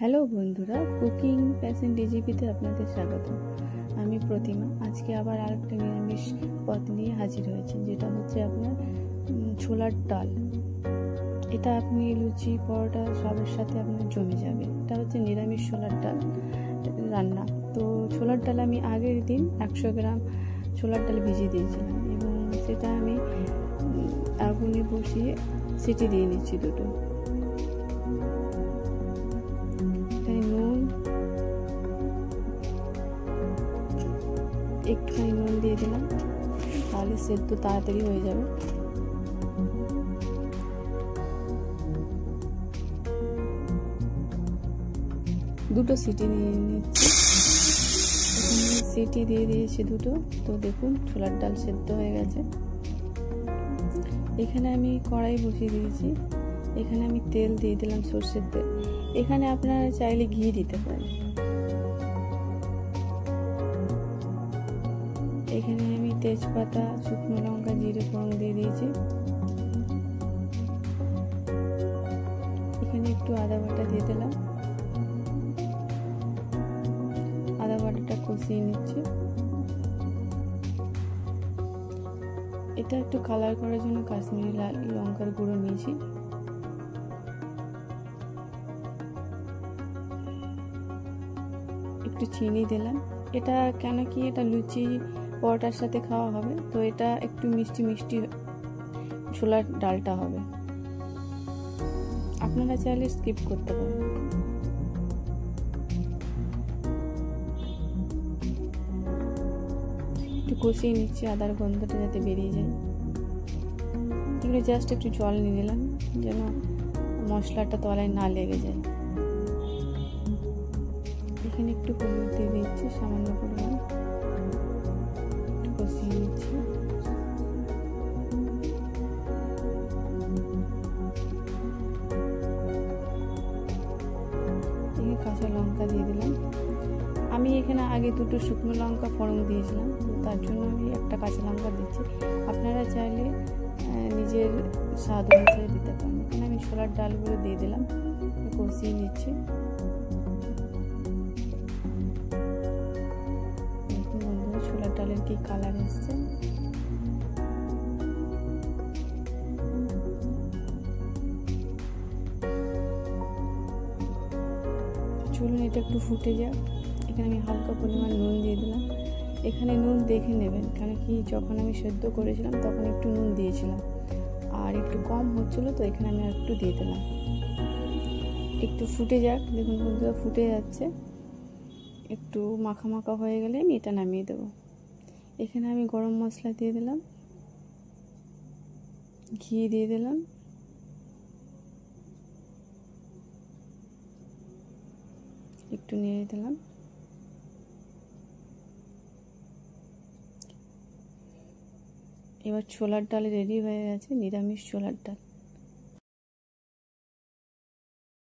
Hello বন্ধুরা, cooking passion ডিজিপিতে আপনাদের স্বাগত। আমি প্রতিমা। আজকে আবার আরেকটা নিরামিষ পদ নিয়ে হাজির হয়েছি, যেটা হচ্ছে আপনার ছোলার ডাল। এটা আপনি লুচি পরোটা সবের সাথে আপনার জমে যাবে। এটা হচ্ছে নিরামিষ ছোলার ডাল রান্না। তো ছোলার ডাল আমি আগের দিন 100 গ্রাম ছোলার ডাল ভিজিয়ে দিয়েছিলাম এবং সেটা আমি আগুনে বসিয়ে সিটি দিয়ে নিচ্ছি দুটো। একটুখানি নুন দিয়ে দিলাম, তাহলে সেদ্ধ তাড়াতাড়ি হয়ে যাবে। দুটো সিটি নিয়ে নিচ্ছি। সিটি দিয়ে দিয়েছি দুটো। তো দেখুন ছোলার ডাল সেদ্ধ হয়ে গেছে। এখানে আমি কড়াই বসিয়ে দিয়েছি। এখানে আমি তেল দিয়ে দিলাম, সর্ষের তেল। এখানে আপনারা চাইলে ঘি দিতে পারেন। এখানে আমি তেজপাতা, শুকনো লঙ্কা, জিরে ফোড়ন দিয়ে দিয়েছি। এখানে একটু আদা বাটা দিয়ে দিলাম। আদা বাটাটা কষিয়ে নিচ্ছি। এটা একটু কালার করার জন্য কাশ্মীরি লাল লঙ্কার গুঁড়ো নিয়েছি। একটু চিনি দিলাম। এটা কেন কি, এটা লুচি পরোটার সাথে খাওয়া হবে, তো এটা একটু মিষ্টি মিষ্টি ছোলার ডালটা হবে। আপনারা চাইলে স্কিপ করতে পারেন। একটু কষিয়ে নিচ্ছি আদার গন্ধটা যাতে বেরিয়ে যায়। এগুলো জাস্ট একটু জল নিয়ে নিলাম যেন মশলাটা তলায় না লেগে যায়। এখানে একটু হলুদ দিয়ে দিচ্ছি, সামান্য পরিমাণ। একটু কষিয়ে নিচ্ছি। এখানে কাঁচা লঙ্কা দিয়ে দিলাম। আমি এখানে আগে দুটো শুকনো লঙ্কা ফোড়ন দিয়েছিলাম, তো তার জন্য আমি একটা কাঁচা লঙ্কা দিচ্ছি। আপনারা চাইলে নিজের স্বাদ অনুসারে দিতে পারেন। এখানে আমি ছোলার ডালগুলো দিয়ে দিলাম, কষিয়ে নিচ্ছি। দেখুন বন্ধুরা, ছোলার ডালের কি কালার এসছে। চলুন এটা একটু ফুটে যাক। এখানে আমি হালকা পরিমাণ নুন দিয়ে দিলাম। এখানে নুন দেখে নেবেন, কারণ কি যখন আমি সেদ্ধ করেছিলাম তখন একটু নুন দিয়েছিলাম, আর একটু কম হচ্ছিল, তো এখানে আমি একটু দিয়ে দিলাম। একটু ফুটে যাক। দেখুন বন্ধুরা, ফুটে যাচ্ছে। একটু মাখা মাখা হয়ে গেলে আমি এটা নামিয়ে দেবো। এখানে আমি গরম মশলা দিয়ে দিলাম, ঘি দিয়ে দিলাম, একটু নেড়ে দিলাম। এবার ছোলার ডাল রেডি হয়ে গেছে, নিরামিষ ছোলার ডাল।